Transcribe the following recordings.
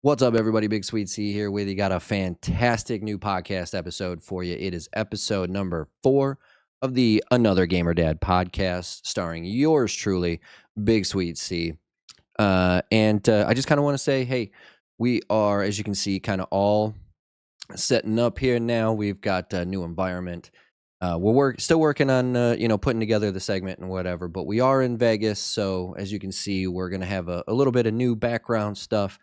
What's up, everybody? BigSweetC here with you. Got a fantastic new podcast episode for you. It is episode number 4 of the Another Gamer Dad podcast, starring yours truly, BigSweetC. And I just kind of want to say, hey, we are, as you can see, kind of all setting up here now. We've got a new environment. We're still working on putting together the segment and whatever, but we are in Vegas, so as you can see, we're gonna have a little bit of new background stuff.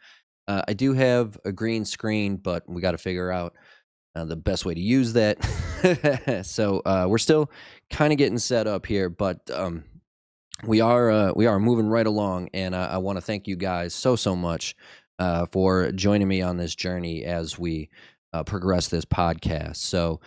I do have a green screen, but we got to figure out the best way to use that. So we're still kind of getting set up here, but we are moving right along, and I want to thank you guys so much for joining me on this journey as we progress this podcast. So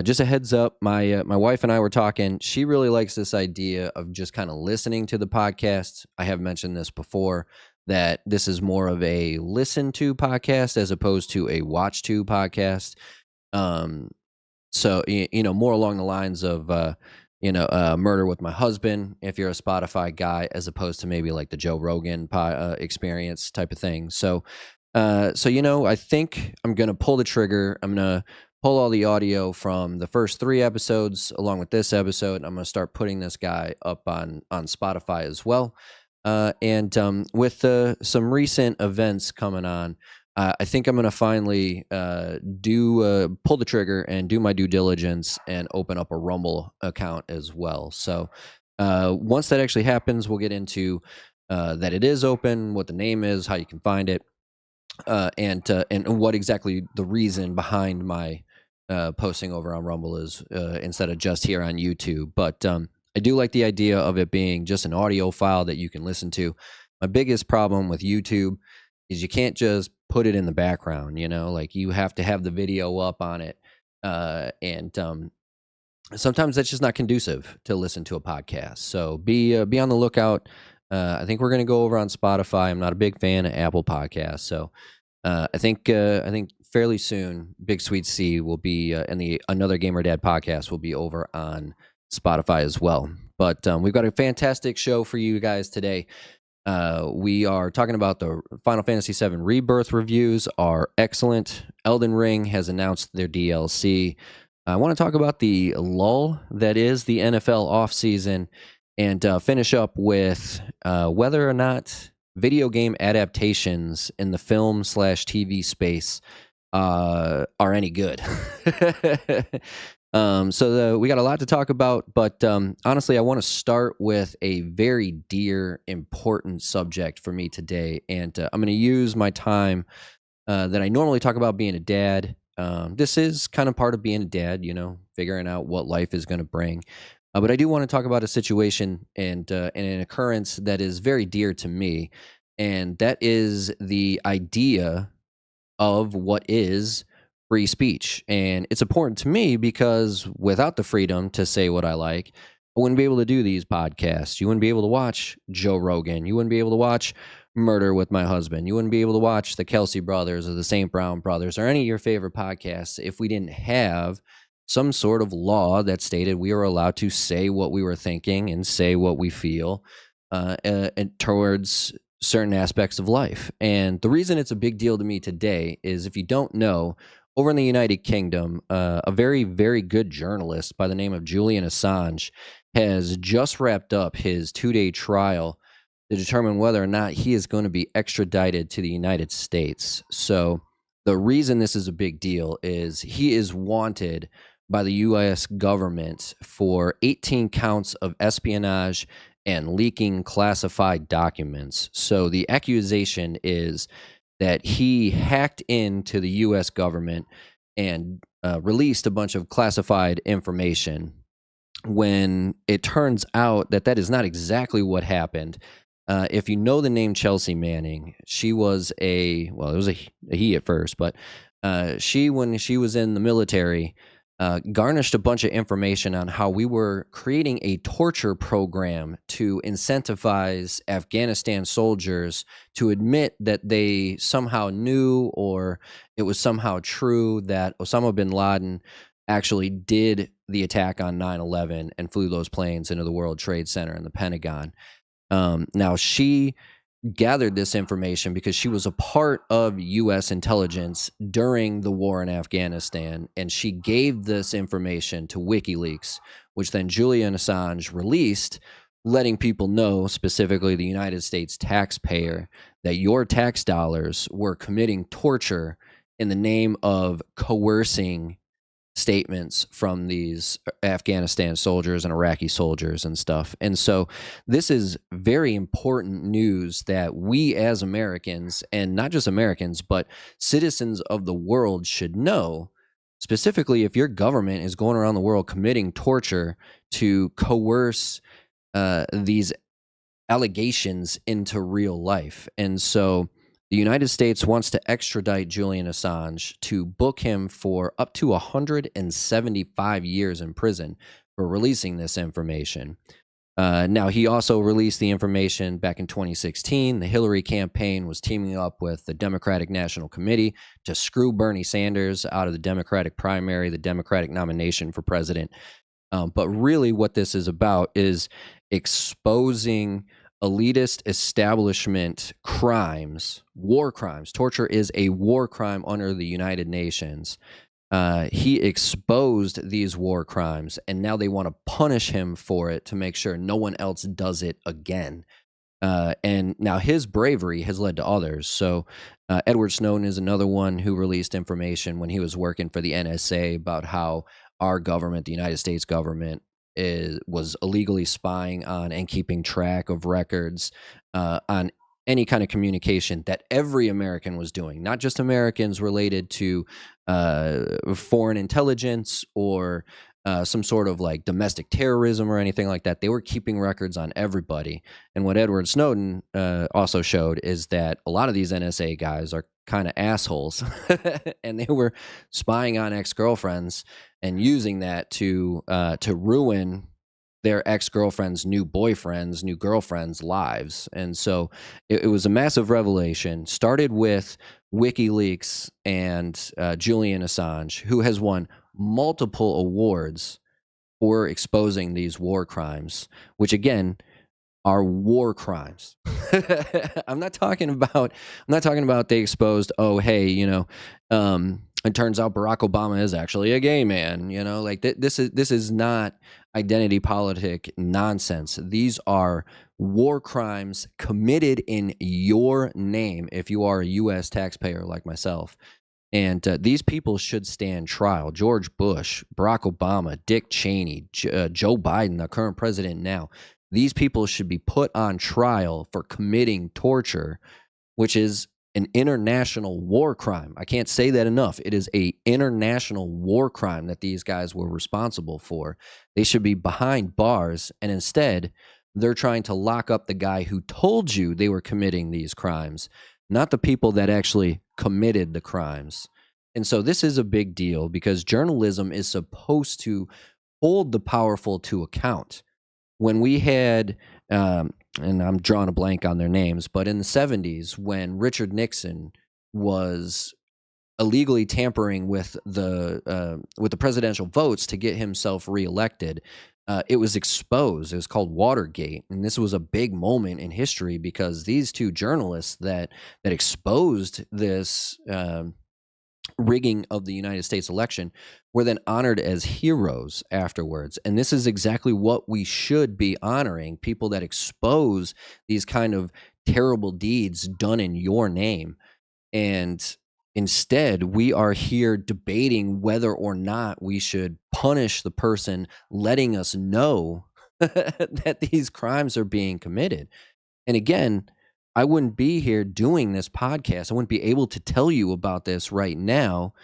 just a heads up, my wife and I were talking. She really likes this idea of just kind of listening to the podcast. I have mentioned this before, that this is more of a listen to podcast as opposed to a watch to podcast. Um, so more along the lines of Murder with My Husband, if you're a Spotify guy, as opposed to maybe like the Joe Rogan experience type of thing. So I think I'm gonna pull the trigger. I'm gonna pull all the audio from the first 3 episodes along with this episode. I'm gonna start putting this guy up on Spotify as well. And with some recent events coming on, I think I'm going to finally pull the trigger and do my due diligence and open up a Rumble account as well. So once that actually happens, we'll get into that it is open, what the name is, how you can find it, and what exactly the reason behind my posting over on Rumble is instead of just here on YouTube. But I do like the idea of it being just an audio file that you can listen to. My biggest problem with YouTube is you can't just put it in the background, like you have to have the video up on it. And sometimes that's just not conducive to listen to a podcast. So be on the lookout. I think we're going to go over on Spotify. I'm not a big fan of Apple Podcasts. So I think fairly soon, BigSweetC will be, and the Another Gamer Dad podcast will be over on Spotify as well. But we've got a fantastic show for you guys today. We are talking about the Final Fantasy VII Rebirth reviews are excellent. Elden Ring has announced their DLC. I want to talk about the lull that is the NFL offseason, and finish up with whether or not video game adaptations in the film/TV space are any good. So we got a lot to talk about, but honestly, I want to start with a very dear, important subject for me today, and I'm going to use my time that I normally talk about being a dad. This is kind of part of being a dad, figuring out what life is going to bring. But I do want to talk about a situation and an occurrence that is very dear to me, and that is the idea of what is free speech. And it's important to me because without the freedom to say what I like, I wouldn't be able to do these podcasts. You wouldn't be able to watch Joe Rogan. You wouldn't be able to watch Murder with My Husband. You wouldn't be able to watch the Kelsey brothers or the St. Brown brothers or any of your favorite podcasts if we didn't have some sort of law that stated we were allowed to say what we were thinking and say what we feel towards certain aspects of life. And the reason it's a big deal to me today is, if you don't know, over in the United Kingdom, a very, very good journalist by the name of Julian Assange has just wrapped up his 2-day trial to determine whether or not he is going to be extradited to the United States. So the reason this is a big deal is he is wanted by the U.S. government for 18 counts of espionage and leaking classified documents. So the accusation is that he hacked into the U.S. government and released a bunch of classified information, when it turns out that that is not exactly what happened. If you know the name Chelsea Manning, she was it was a he at first, but she, when she was in the military, garnished a bunch of information on how we were creating a torture program to incentivize Afghanistan soldiers to admit that they somehow knew, or it was somehow true, that Osama bin Laden actually did the attack on 9/11 and flew those planes into the World Trade Center and the Pentagon. Now, she gathered this information because she was a part of U.S. intelligence during the war in Afghanistan, and she gave this information to WikiLeaks, which then Julian Assange released, letting people know, specifically the United States taxpayer, that your tax dollars were committing torture in the name of coercing statements from these Afghanistan soldiers and Iraqi soldiers and stuff. And so this is very important news that we as Americans, and not just Americans, but citizens of the world should know, specifically if your government is going around the world committing torture to coerce these allegations into real life. And so the United States wants to extradite Julian Assange to book him for up to 175 years in prison for releasing this information. Now, he also released the information back in 2016. The Hillary campaign was teaming up with the Democratic National Committee to screw Bernie Sanders out of the Democratic primary, the Democratic nomination for president. But really what this is about is exposing elitist establishment crimes, war crimes. Torture is a war crime under the United Nations. He exposed these war crimes, and now they want to punish him for it to make sure no one else does it again. And now his bravery has led to others. So Edward Snowden is another one who released information when he was working for the NSA about how our government, the United States government, was illegally spying on and keeping track of records on any kind of communication that every American was doing, not just Americans related to foreign intelligence or some sort of like domestic terrorism or anything like that. They were keeping records on everybody. And what Edward Snowden also showed is that a lot of these NSA guys are kind of assholes and they were spying on ex-girlfriends and using that to ruin their ex-girlfriends' new boyfriends, new girlfriends' lives. And so it was a massive revelation. Started with WikiLeaks and Julian Assange, who has won multiple awards for exposing these war crimes, which again are war crimes. I'm not talking about they exposed, oh hey, it turns out Barack Obama is actually a gay man, like this is not identity politic nonsense. These are war crimes committed in your name if you are a US taxpayer like myself. And these people should stand trial. George Bush, Barack Obama, Dick Cheney, Joe Biden, the current president now. These people should be put on trial for committing torture, which is an international war crime. I can't say that enough. It is an international war crime that these guys were responsible for. They should be behind bars, and instead, they're trying to lock up the guy who told you they were committing these crimes, not the people that actually committed the crimes. And so this is a big deal because journalism is supposed to hold the powerful to account. When we had, and I'm drawing a blank on their names, but in the 70s, when Richard Nixon was illegally tampering with the presidential votes to get himself reelected, it was exposed. It was called Watergate, and this was a big moment in history because these two journalists that exposed this rigging of the United States election were then honored as heroes afterwards. And this is exactly what we should be honoring, people that expose these kind of terrible deeds done in your name. And instead, we are here debating whether or not we should punish the person letting us know that these crimes are being committed. And again, I wouldn't be here doing this podcast. I wouldn't be able to tell you about this right now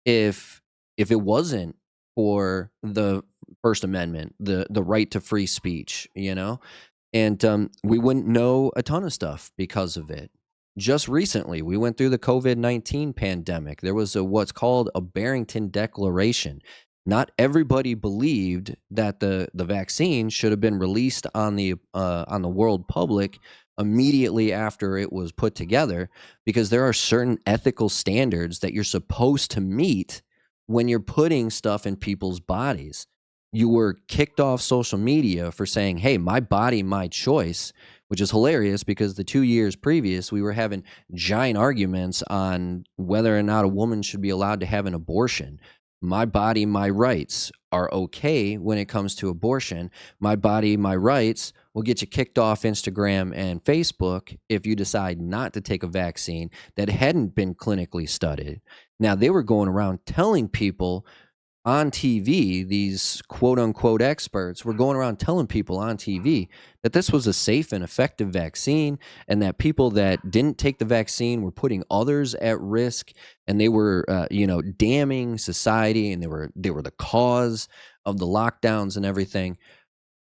if it wasn't for the First Amendment, the right to free speech, and we wouldn't know a ton of stuff because of it. Just recently, we went through the COVID-19 pandemic. There was what's called a Barrington Declaration. Not everybody believed that the vaccine should have been released on the world public immediately after it was put together, because there are certain ethical standards that you're supposed to meet when you're putting stuff in people's bodies. You were kicked off social media for saying, hey, my body, my choice, which is hilarious because the 2 years previous, we were having giant arguments on whether or not a woman should be allowed to have an abortion. My body, my rights are okay when it comes to abortion. My body, my rights will get you kicked off Instagram and Facebook if you decide not to take a vaccine that hadn't been clinically studied. Now, they were going around telling people on TV, these quote unquote experts were going around telling people on TV that this was a safe and effective vaccine, and that people that didn't take the vaccine were putting others at risk, and they were, damning society, and they were the cause of the lockdowns and everything.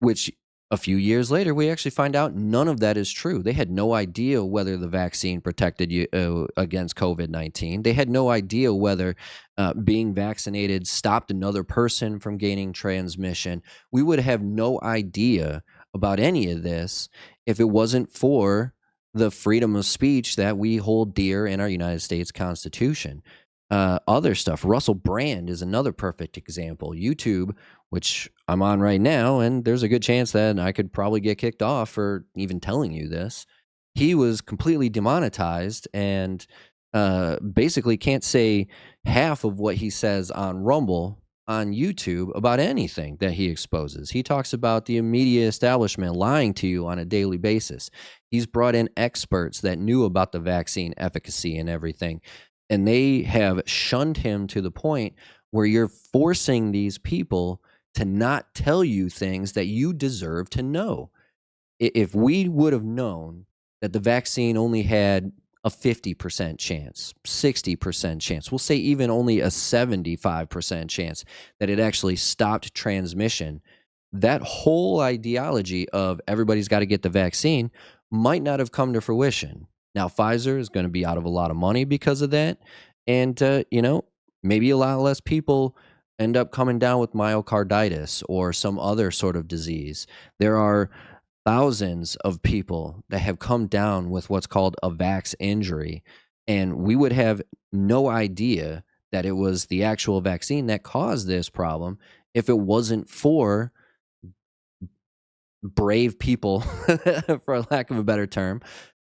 Which a few years later, we actually find out none of that is true. They had no idea whether the vaccine protected you against COVID-19. They had no idea whether being vaccinated stopped another person from gaining transmission. We would have no idea about any of this if it wasn't for the freedom of speech that we hold dear in our United States Constitution. Other stuff. Russell Brand is another perfect example. YouTube, which I'm on right now, and there's a good chance that I could probably get kicked off for even telling you this. He was completely demonetized and basically can't say half of what he says on Rumble on YouTube about anything that he exposes. He talks about the media establishment lying to you on a daily basis. He's brought in experts that knew about the vaccine efficacy and everything, and they have shunned him to the point where you're forcing these people to not tell you things that you deserve to know. If we would have known that the vaccine only had a 50% chance, 60% chance, we'll say even only a 75% chance that it actually stopped transmission, that whole ideology of everybody's got to get the vaccine might not have come to fruition. Now, Pfizer is going to be out of a lot of money because of that. And, maybe a lot less people end up coming down with myocarditis or some other sort of disease. There are thousands of people that have come down with what's called a vax injury. And we would have no idea that it was the actual vaccine that caused this problem if it wasn't for brave people, for lack of a better term,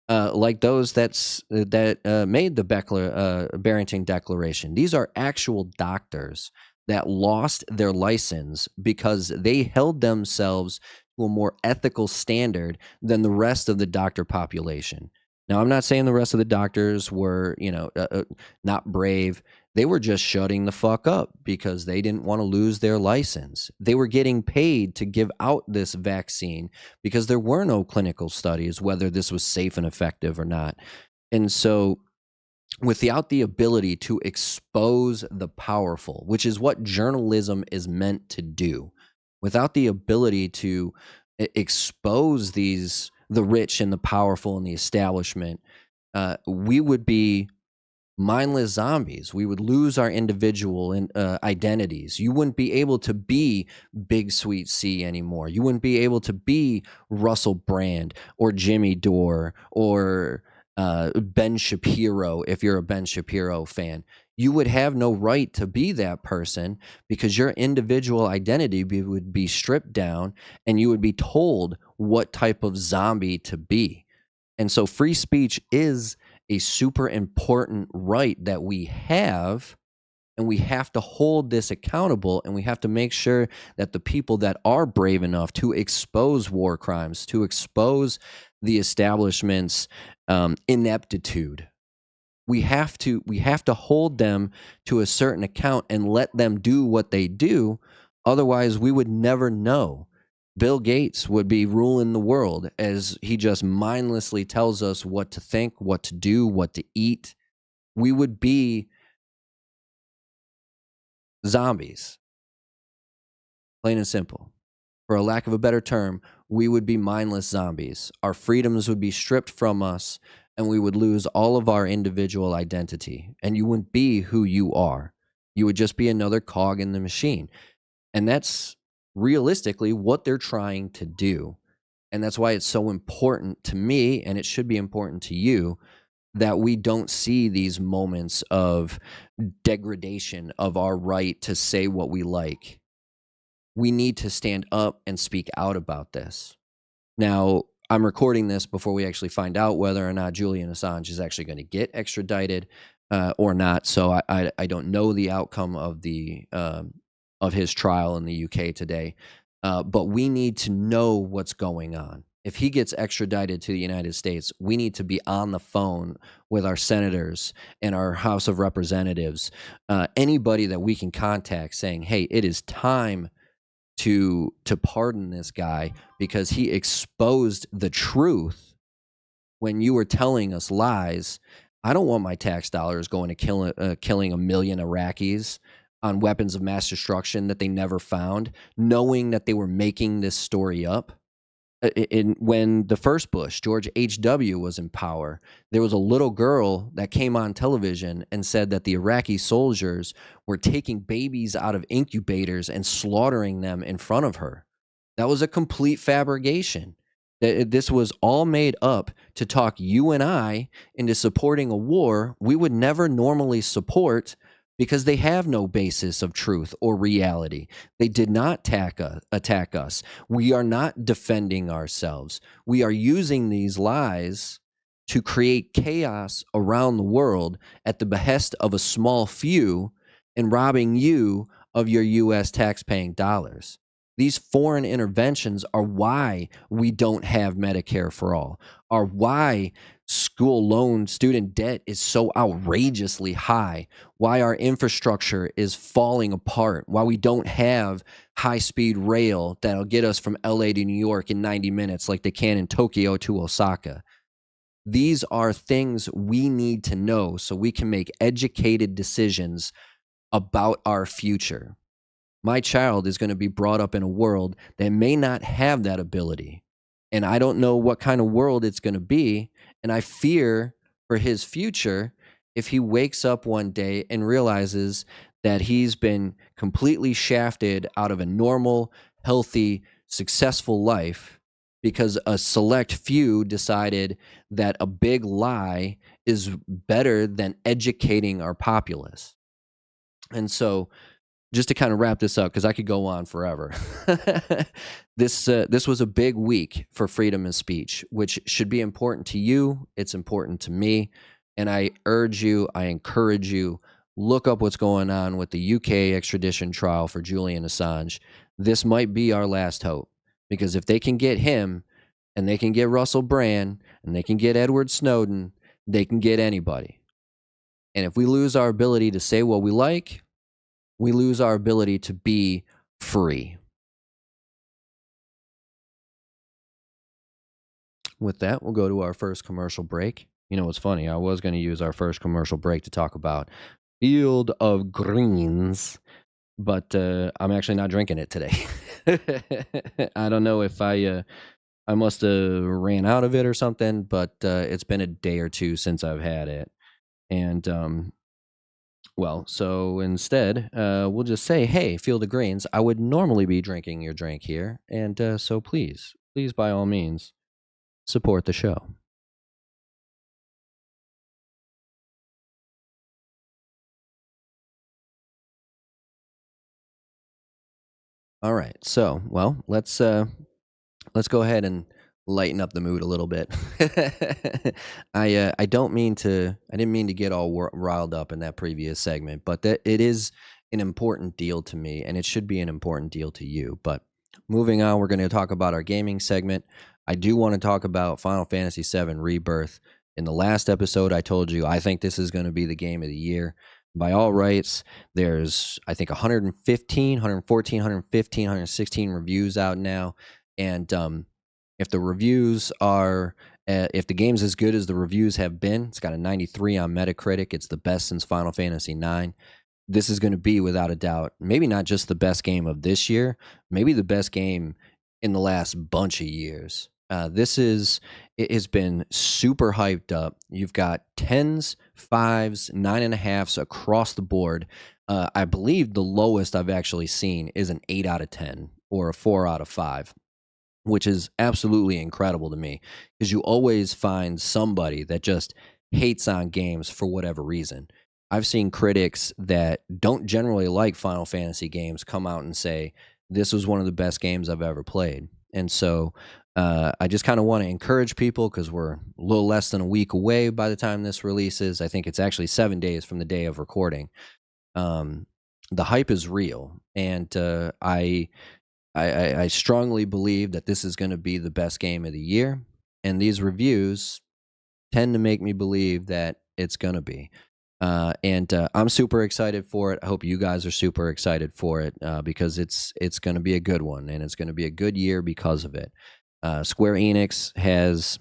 like those that made the Barrington Declaration. These are actual doctors that lost their license because they held themselves to a more ethical standard than the rest of the doctor population. Now, I'm not saying the rest of the doctors were, not brave. They were just shutting the fuck up because they didn't want to lose their license. They were getting paid to give out this vaccine because there were no clinical studies whether this was safe and effective or not. And so, without the ability to expose the powerful, which is what journalism is meant to do, without the ability to expose the rich and the powerful and the establishment, we would be mindless zombies. We would lose our individual identities. You wouldn't be able to be BigSweetC anymore. You wouldn't be able to be Russell Brand or Jimmy Dore or Ben Shapiro if you're a Ben Shapiro fan. You would have no right to be that person because your individual identity would be stripped down and you would be told what type of zombie to be. And so free speech is a super important right that we have, and we have to hold this accountable, and we have to make sure that the people that are brave enough to expose war crimes, to expose the establishment's ineptitude, we have to hold them to a certain account and let them do what they do. Otherwise, we would never know. Bill Gates would be ruling the world as he just mindlessly tells us what to think, what to do, what to eat. We would be zombies, plain and simple. For a lack of a better term, we would be mindless zombies. Our freedoms would be stripped from us, and we would lose all of our individual identity. And you wouldn't be who you are. You would just be another cog in the machine. And that's realistically what they're trying to do. And that's why it's so important to me, and it should be important to you, that we don't see these moments of degradation of our right to say what we like. We need to stand up and speak out about this. Now, I'm recording this before we actually find out whether or not Julian Assange is actually going to get extradited or not. So I don't know the outcome of his trial in the UK today. But we need to know what's going on. If he gets extradited to the United States, we need to be on the phone with our senators and our House of Representatives, anybody that we can contact, saying, "Hey, it is time to pardon this guy because he exposed the truth when you were telling us lies." I don't want my tax dollars going to killing 1 million Iraqis on weapons of mass destruction that they never found, knowing that they were making this story up. When the first Bush, George H.W., was in power, there was a little girl that came on television and said that the Iraqi soldiers were taking babies out of incubators and slaughtering them in front of her. That was a complete fabrication. This was all made up to talk you and I into supporting a war we would never normally support, because they have no basis of truth or reality. They did not attack us. We are not defending ourselves. We are using these lies to create chaos around the world at the behest of a small few and robbing you of your U.S. taxpaying dollars. These foreign interventions are why we don't have Medicare for all, are why school loan student debt is so outrageously high, why our infrastructure is falling apart, why we don't have high-speed rail that'll get us from LA to New York in 90 minutes like they can in Tokyo to Osaka. These are things we need to know so we can make educated decisions about our future. My child is going to be brought up in a world that may not have that ability. And I don't know what kind of world it's going to be. And I fear for his future if he wakes up one day and realizes that he's been completely shafted out of a normal, healthy, successful life because a select few decided that a big lie is better than educating our populace. And so, just to kind of wrap this up, because I could go on forever, this was a big week for freedom of speech, which should be important to you. It's important to me. And I encourage you, look up what's going on with the UK extradition trial for Julian Assange. This might be our last hope, because if they can get him and they can get Russell Brand and they can get Edward Snowden, they can get anybody. And if we lose our ability to say what we like, we lose our ability to be free. With that, we'll go to our first commercial break. You know what's funny? I was going to use our first commercial break to talk about Field of Greens, but I'm actually not drinking it today. I don't know if I must have ran out of it or something, but it's been a day or two since I've had it. And well, so instead, we'll just say, hey, Field of Greens, I would normally be drinking your drink here. And so please, by all means, support the show. All right. So, well, let's go ahead and lighten up the mood a little bit. I didn't mean to get all riled up in that previous segment, but that it is an important deal to me, and it should be an important deal to you. But moving on, we're going to talk about our gaming segment. I do want to talk about Final Fantasy VII Rebirth. In the last episode, I told you I think this is going to be the game of the year. By all rights, there's, I think, 114, 116 reviews out now. And if the reviews are, if the game's as good as the reviews have been, it's got a 93 on Metacritic. It's the best since Final Fantasy IX. This is going to be, without a doubt, maybe not just the best game of this year, maybe the best game in the last bunch of years. It has been super hyped up. You've got 10s, 5s, 9.5s across the board. I believe the lowest I've actually seen is an 8 out of 10 or a 4 out of 5, which is absolutely incredible to me, because you always find somebody that just hates on games for whatever reason. I've seen critics that don't generally like Final Fantasy games come out and say, this was one of the best games I've ever played. And so I just kind of want to encourage people, because we're a little less than a week away by the time this releases. I think it's actually 7 days from the day of recording. Um, the hype is real, and I strongly believe that this is going to be the best game of the year, and these reviews tend to make me believe that it's going to be. And I'm super excited for it. I hope you guys are super excited for it, because it's going to be a good one, and it's going to be a good year because of it. Square Enix has,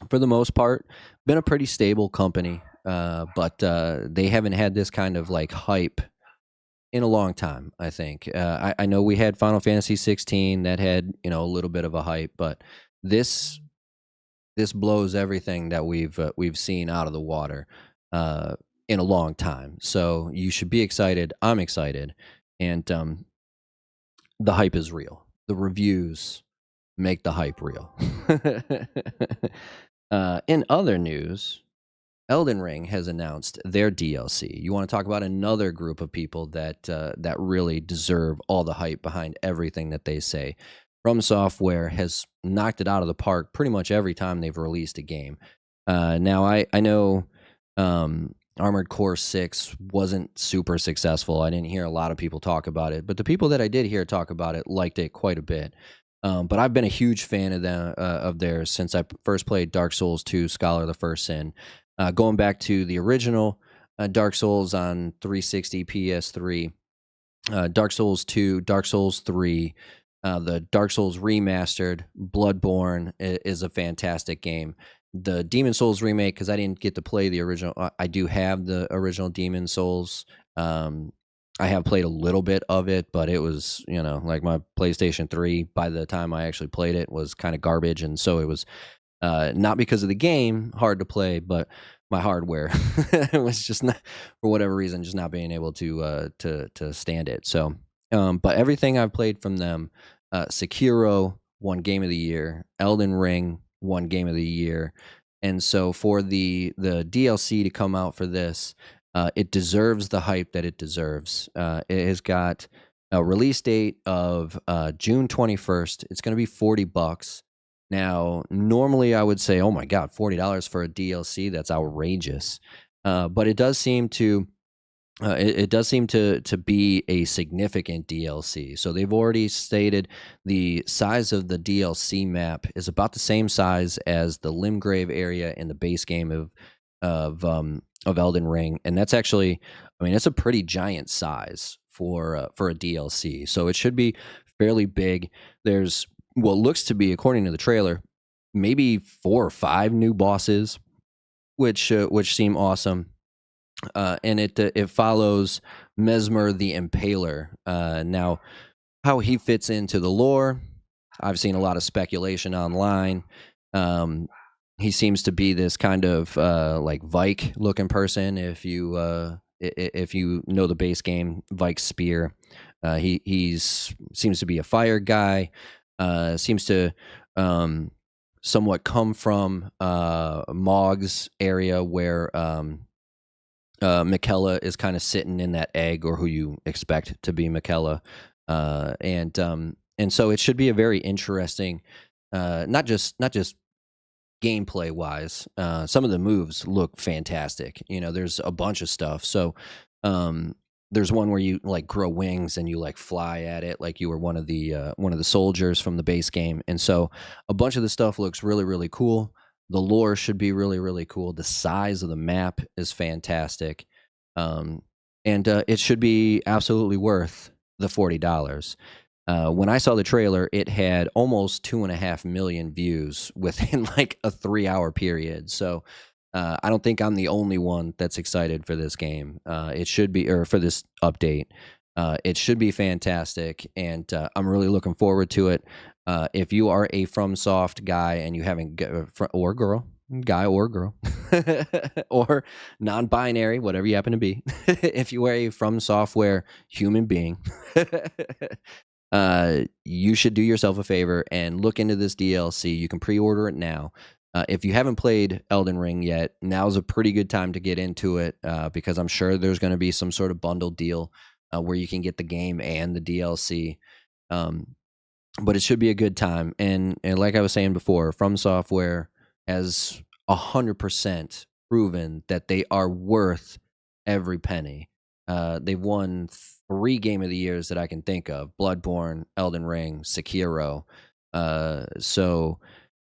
for the most part, been a pretty stable company, but they haven't had this kind of like hype in a long time, I think. I know we had Final Fantasy 16 that had, a little bit of a hype, but this blows everything that we've seen out of the water in a long time. So you should be excited. I'm excited, and the hype is real. The reviews make the hype real. In other news, Elden Ring has announced their DLC. You want to talk about another group of people that really deserve all the hype behind everything that they say. From Software has knocked it out of the park pretty much every time they've released a game. Now, I know Armored Core 6 wasn't super successful. I didn't hear a lot of people talk about it, but the people that I did hear talk about it liked it quite a bit. But I've been a huge fan of theirs since I first played Dark Souls 2, Scholar of the First Sin. Going back to the original Dark Souls on 360 PS3, Dark Souls 2, Dark Souls 3, the Dark Souls remastered, Bloodborne is a fantastic game. The Demon Souls remake, because I didn't get to play the original, I do have the original Demon Souls. I have played a little bit of it, but it was, like my PlayStation 3, by the time I actually played it, was kind of garbage. And so it was not because of the game hard to play, but my hardware it was just not, for whatever reason, just not being able to stand it. So, but everything I've played from them, Sekiro won Game of the Year, Elden Ring won Game of the Year, and so for the DLC to come out for this, it deserves the hype that it deserves. It has got a release date of June 21st. It's going to be $40. Now, normally I would say, oh my God, $40 for a DLC, that's outrageous. But it does seem to it does seem to be a significant DLC. So they've already stated the size of the DLC map is about the same size as the Limgrave area in the base game of Elden Ring, and that's actually, it's a pretty giant size for a DLC. So it should be fairly big. There's what looks to be, according to the trailer, maybe 4 or 5 new bosses, which seem awesome. And it follows Mesmer the Impaler. Now, how he fits into the lore, I've seen a lot of speculation online. He seems to be this kind of like Vike looking person. If you know the base game, Vike's spear, he's seems to be a fire guy. Seems to somewhat come from Mog's area, where Michaela is kind of sitting in that egg, or who you expect to be Michaela, and so it should be a very interesting, not just gameplay wise. Some of the moves look fantastic. There's a bunch of stuff. So there's one where you like grow wings and you like fly at it like you were one of the soldiers from the base game. And so a bunch of the stuff looks really, really cool. The lore should be really, really cool. The size of the map is fantastic. And it should be absolutely worth the $40. When I saw the trailer, it had almost 2.5 million views within like a 3-hour period. So I don't think I'm the only one that's excited for this game. It should be, or for this update. It should be fantastic, and I'm really looking forward to it. If you are a FromSoft guy and you haven't, or girl, guy or girl, or non-binary, whatever you happen to be, if you are a From Software human being, you should do yourself a favor and look into this DLC. You can pre-order it now. If you haven't played Elden Ring yet, now's a pretty good time to get into it, because I'm sure there's going to be some sort of bundle deal where you can get the game and the DLC. but it should be a good time. And like I was saying before, From Software has 100% proven that they are worth every penny. They've won 3 Game of the Years that I can think of: Bloodborne, Elden Ring, Sekiro. So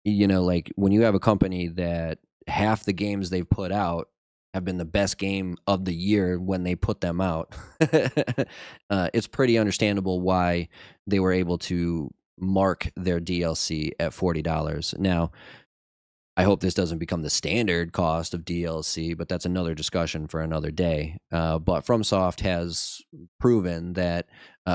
like when you have a company that half the games they've put out have been the best game of the year when they put them out, it's pretty understandable why they were able to mark their DLC at $40. Now, I hope this doesn't become the standard cost of DLC, but that's another discussion for another day. But FromSoft has proven that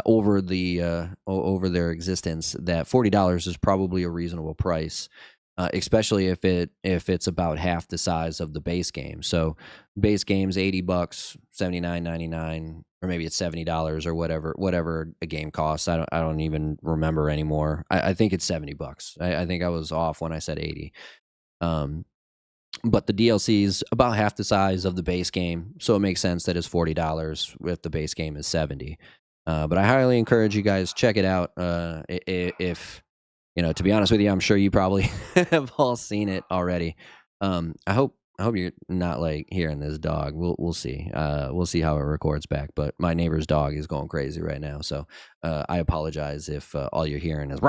over their existence, that $40 is probably a reasonable price, especially if it's about half the size of the base game. So base game's $80, $79.99, or maybe it's $70 or whatever a game costs. I don't even remember anymore. I think it's $70. I think I was off when I said 80. But the DLC is about half the size of the base game, so it makes sense that it's $40 if the base game is 70. But I highly encourage you guys, check it out. If to be honest with you, I'm sure you probably have all seen it already. I hope you're not like hearing this dog. We'll see. We'll see how it records back. But my neighbor's dog is going crazy right now, so I apologize if all you're hearing is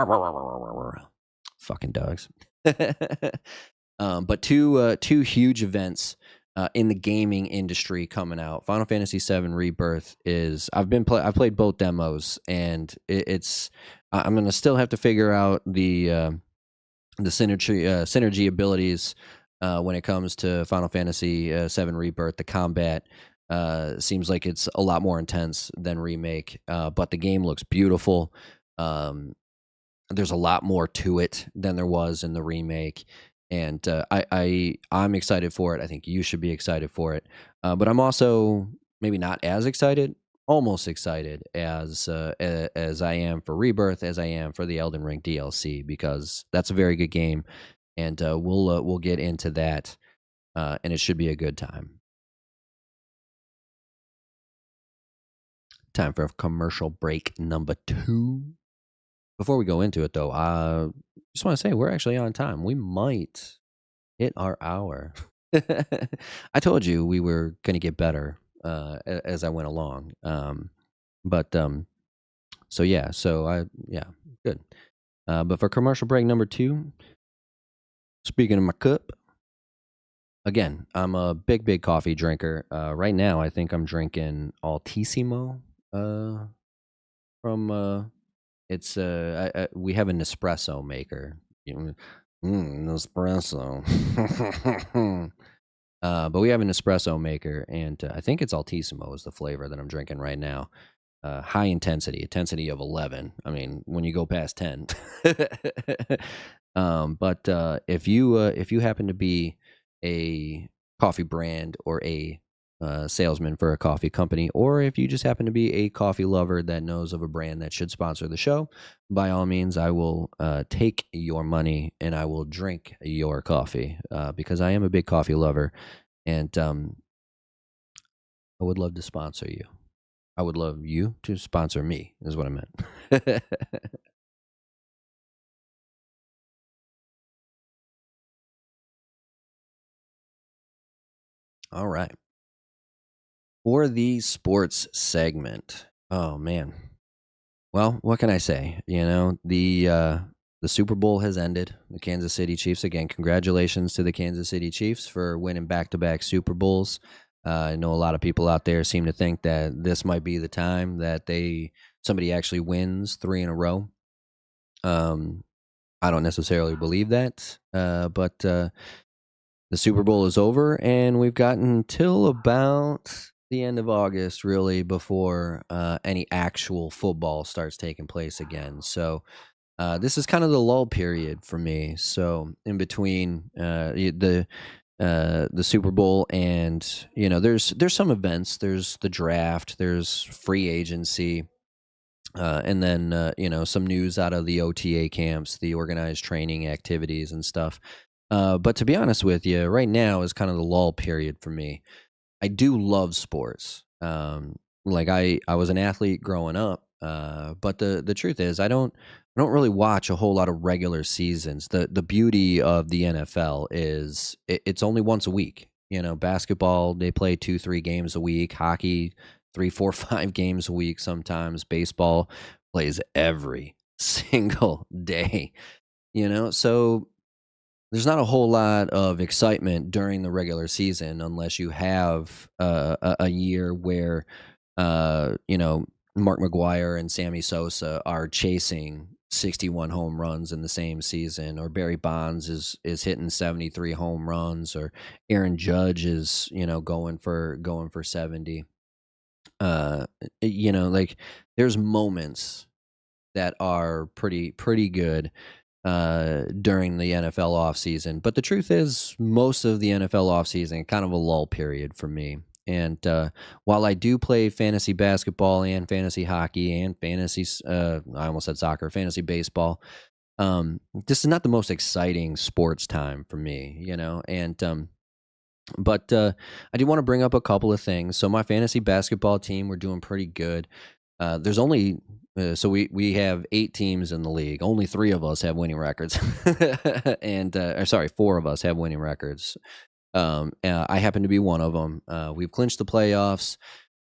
fucking dogs. But two huge events in the gaming industry coming out. Final Fantasy VII Rebirth is I've played both demos, and it's I'm gonna still have to figure out the synergy abilities when it comes to Final Fantasy VII Rebirth. The combat seems like it's a lot more intense than Remake, but the game looks beautiful. There's a lot more to it than there was in the Remake. And I'm excited for it. I think you should be excited for it. But I'm also maybe not as excited, almost excited as I am for Rebirth, as I am for the Elden Ring DLC, because that's a very good game, and we'll get into that, and it should be a good time. Time for commercial break number 2. Before we go into it, though, I just want to say we're actually on time. We might hit our hour. I told you we were going to get better as I went along. So yeah, good. But for commercial break number 2, speaking of my cup, again, I'm a big coffee drinker. Right now, I think I'm drinking Altissimo from. It's we have a Nespresso maker. Nespresso. But we have an espresso maker, and I think it's Altissimo is the flavor that I'm drinking right now. High intensity of 11. I mean, when you go past 10. But if you happen to be a coffee brand or a salesman for a coffee company, or if you just happen to be a coffee lover that knows of a brand that should sponsor the show, by all means, I will take your money and I will drink your coffee, because I am a big coffee lover, and I would love to sponsor you. I would love you to sponsor me, is what I meant. All right. For the sports segment. Oh man. Well, what can I say? The Super Bowl has ended. The Kansas City Chiefs, again, congratulations to the Kansas City Chiefs for winning back-to-back Super Bowls. I know a lot of people out there seem to think that this might be the time that somebody actually wins 3 in a row. I don't necessarily believe that, but the Super Bowl is over, and we've gotten till about the end of August, really, before any actual football starts taking place again. So this is kind of the lull period for me. So in between the Super Bowl and there's some events. There's the draft. There's free agency. And then some news out of the OTA camps, the organized training activities and stuff. But to be honest with you, right now is kind of the lull period for me. I do love sports. Like I was an athlete growing up. But the truth is, I don't really watch a whole lot of regular seasons. The beauty of the NFL is it's only once a week. Basketball, they play 2-3 games a week. Hockey, 3-4-5 games a week. Sometimes baseball plays every single day. So there's not a whole lot of excitement during the regular season unless you have a year where Mark McGuire and Sammy Sosa are chasing 61 home runs in the same season, or Barry Bonds is hitting 73 home runs, or Aaron Judge is going for 70. Like, there's moments that are pretty good during the NFL offseason. But the truth is, most of the NFL offseason kind of a lull period for me. And while I do play fantasy basketball and fantasy hockey and fantasy, I almost said soccer, fantasy baseball, this is not the most exciting sports time for me. But I do want to bring up a couple of things. So my fantasy basketball team, we're doing pretty good. There's only so we have 8 teams in the league. Only 3 of us have winning records, and or sorry, 4 of us have winning records. I happen to be one of them. We've clinched the playoffs.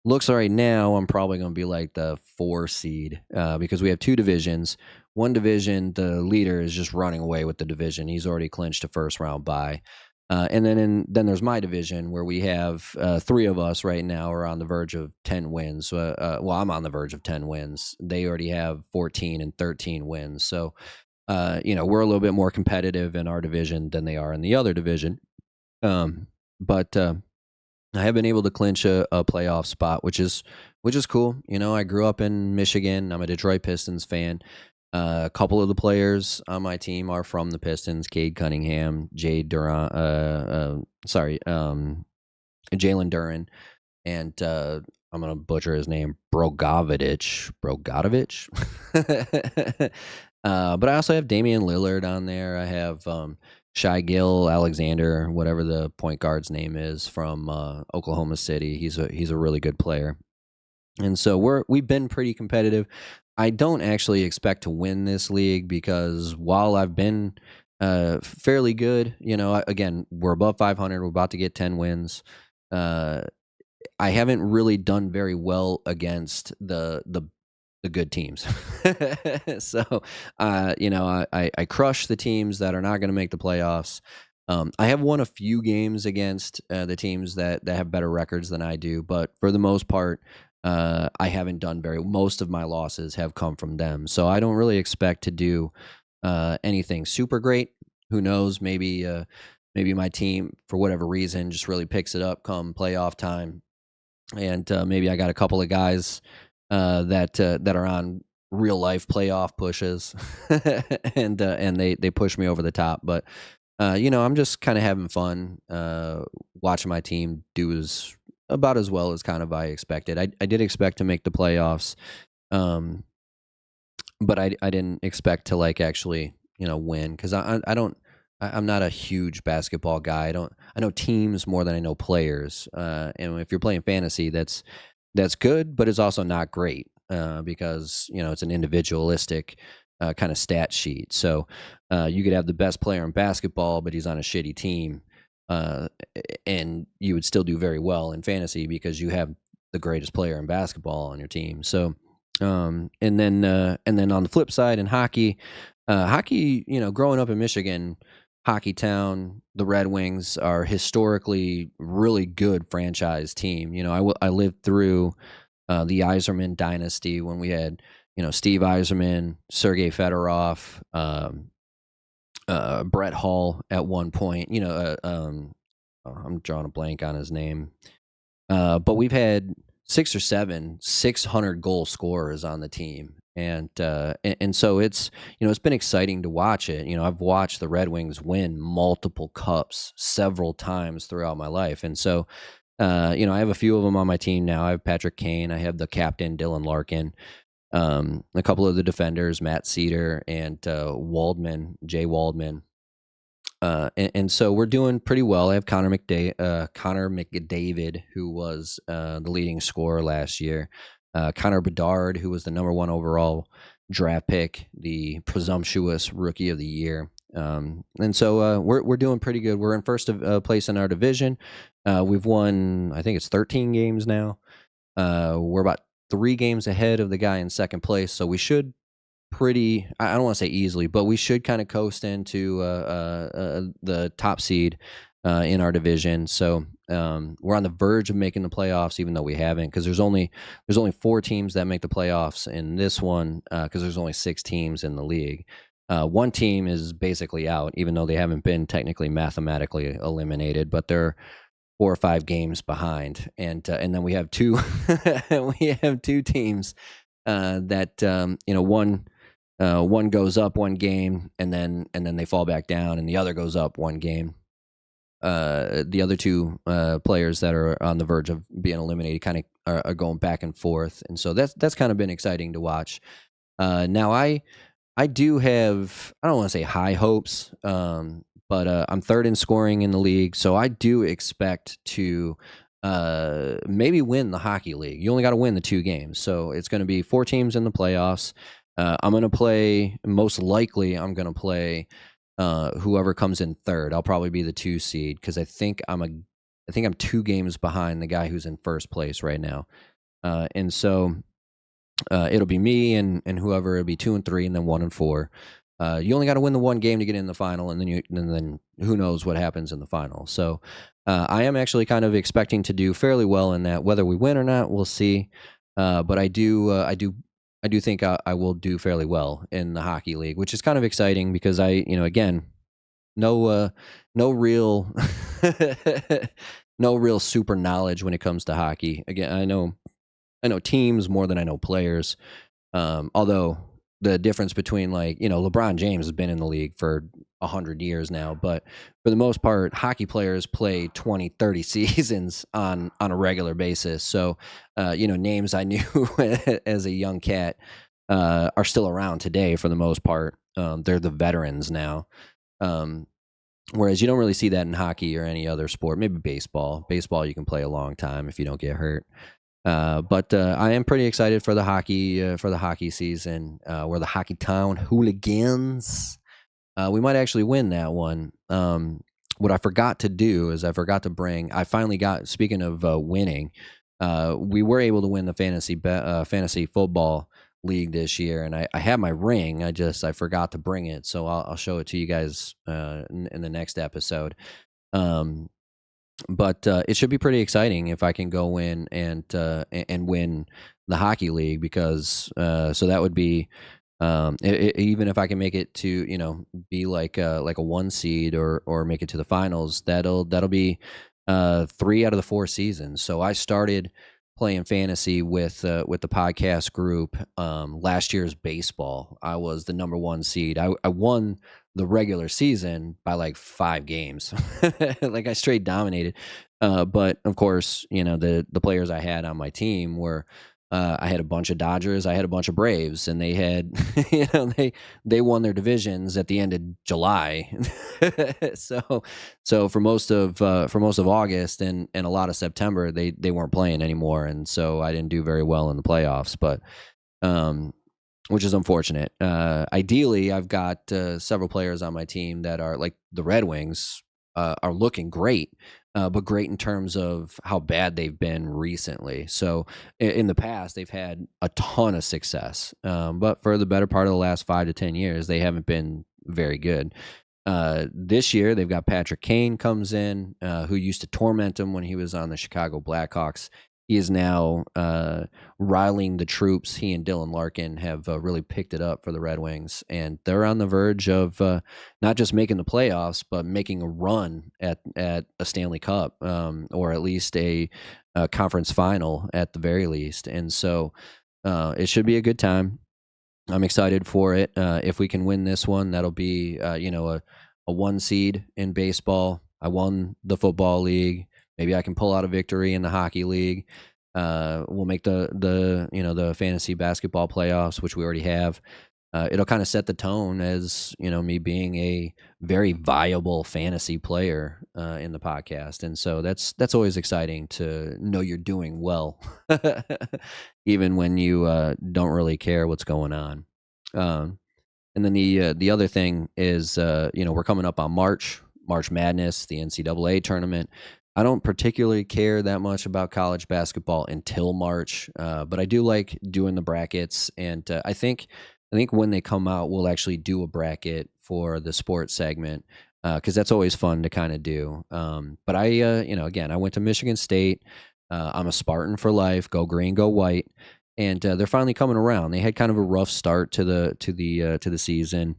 Looks right now, I'm probably going to be like the 4 seed because we have 2 divisions. One division, the leader is just running away with the division. He's already clinched a first round bye. And then there's my division where we have 3 of us right now are on the verge of 10 wins. Well, I'm on the verge of 10 wins. They already have 14 and 13 wins. So, we're a little bit more competitive in our division than they are in the other division. But I have been able to clinch a playoff spot, which is cool. I grew up in Michigan. I'm a Detroit Pistons fan. A couple of the players on my team are from the Pistons: Cade Cunningham, Jalen Duran, and I'm gonna butcher his name, Brogovich. But I also have Damian Lillard on there. I have Shai Gill Alexander, whatever the point guard's name is, from Oklahoma City. He's a really good player. And so we've been pretty competitive. I don't actually expect to win this league because while I've been fairly good, again, we're above 500. We're about to get 10 wins. I haven't really done very well against the good teams. So, I crush the teams that are not going to make the playoffs. I have won a few games against the teams that have better records than I do, but for the most part, I haven't done most of my losses have come from them. So I don't really expect to do anything super great. Who knows? Maybe my team, for whatever reason, just really picks it up come playoff time, and maybe I got a couple of guys that are on real life playoff pushes, and they push me over the top. But I'm just kind of having fun watching my team do about as well as kind of I expected. I did expect to make the playoffs, but I didn't expect to actually win, because I'm not a huge basketball guy. I know teams more than I know players, and if you're playing fantasy, that's good, but it's also not great because it's an individualistic kind of stat sheet. So you could have the best player in basketball, but he's on a shitty team, and you would still do very well in fantasy because you have the greatest player in basketball on your team. So, and then on the flip side in hockey, growing up in Michigan, hockey town, the Red Wings are historically really good franchise team. I lived through the Yzerman dynasty when we had Steve Yzerman, Sergei Fedorov, Brett Hall at one point. I'm drawing a blank on his name, but we've had 6 or 7 600-goal scorers on the team, and so it's been exciting to watch it. I've watched the Red Wings win multiple cups several times throughout my life, and so I have a few of them on my team now. I have Patrick Kane, I have the captain Dylan Larkin, a couple of the defenders, Matt Cedar and Jay Waldman. And so we're doing pretty well. I have Connor McDavid, who was the leading scorer last year. Connor Bedard, who was the number one overall draft pick, the presumptuous rookie of the year. And so we're doing pretty good. We're in first place in our division. We've won, I think it's 13 games now. We're about 3 games ahead of the guy in second place, so we should I don't want to say easily, but we should kind of coast into the top seed in our division. So we're on the verge of making the playoffs, even though we haven't, because there's only 4 teams that make the playoffs in this one, because there's only 6 teams in the league. One team is basically out, even though they haven't been technically mathematically eliminated, but they're 4 or 5 games behind, and then we have 2 teams that one goes up 1 game, and then they fall back down, and the other goes up 1 game. The other 2 players that are on the verge of being eliminated kind of are going back and forth, and so that's kind of been exciting to watch. Now I do have, I don't want to say high hopes, but I'm 3rd in scoring in the league, so I do expect to maybe win the hockey league. You only got to win the 2 games, so it's going to be 4 teams in the playoffs. I'm going to play, most likely I'm going to play whoever comes in 3rd. I'll probably be the 2 seed, because I think I'm 2 games behind the guy who's in first place right now. And so it'll be me and whoever. It'll be 2 and 3, and then 1 and 4. You only got to win the 1 game to get in the final, and then who knows what happens in the final. So I am actually kind of expecting to do fairly well in that. Whether we win or not, we'll see. But I do think I will do fairly well in the hockey league, which is kind of exciting, because again, no real no real super knowledge when it comes to hockey. Again, I know teams more than I know players. Although the difference between, LeBron James has been in the league for 100 years now, but for the most part, hockey players play 20, 30 seasons on a regular basis. So, names I knew as a young cat are still around today for the most part. They're the veterans now. Whereas you don't really see that in hockey or any other sport. Maybe baseball. Baseball you can play a long time if you don't get hurt. But I am pretty excited for the hockey season. We're the Hockey Town Hooligans. We might actually win that one. What I forgot to do is I finally got, speaking of winning, we were able to win the fantasy football league this year, and I had my ring. I forgot to bring it, so I'll show it to you guys in the next episode. But it should be pretty exciting if I can go in and win the hockey league, because so that would be even if I can make it to be like a 1 seed or make it to the finals, that'll be 3 out of the 4 seasons. So I started playing fantasy with the podcast group last year's baseball. I was the number 1 seed. I won the regular season by like 5 games. Like, I straight dominated. But of course, the players I had on my team were I had a bunch of Dodgers, I had a bunch of Braves, and they had they won their divisions at the end of July. So for most of August and a lot of September, they weren't playing anymore, and so I didn't do very well in the playoffs, but which is unfortunate. Ideally, I've got several players on my team that are like the Red Wings are looking great, but great in terms of how bad they've been recently. So in the past, they've had a ton of success, but for the better part of the last 5 to 10 years, they haven't been very good. This year, they've got Patrick Kane comes in, who used to torment them when he was on the Chicago Blackhawks. He is now riling the troops. He and Dylan Larkin have really picked it up for the Red Wings, and they're on the verge of not just making the playoffs, but making a run at a Stanley Cup, or at least a conference final at the very least. And so it should be a good time. I'm excited for it. If we can win this one, that'll be a 1 seed in baseball. I won the football league. Maybe I can pull out a victory in the hockey league. We'll make the fantasy basketball playoffs, which we already have. it'll kind of set the tone as me being a very viable fantasy player in the podcast, and so that's always exciting to know you're doing well, even when you don't really care what's going on. Um, and then the other thing is, we're coming up on March Madness, the NCAA tournament. I don't particularly care that much about college basketball until March, but I do like doing the brackets, and I think when they come out, we'll actually do a bracket for the sports segment because that's always fun to kind of do. But again, I went to Michigan State. I'm a Spartan for life. Go green, go white, and they're finally coming around. They had kind of a rough start to the season.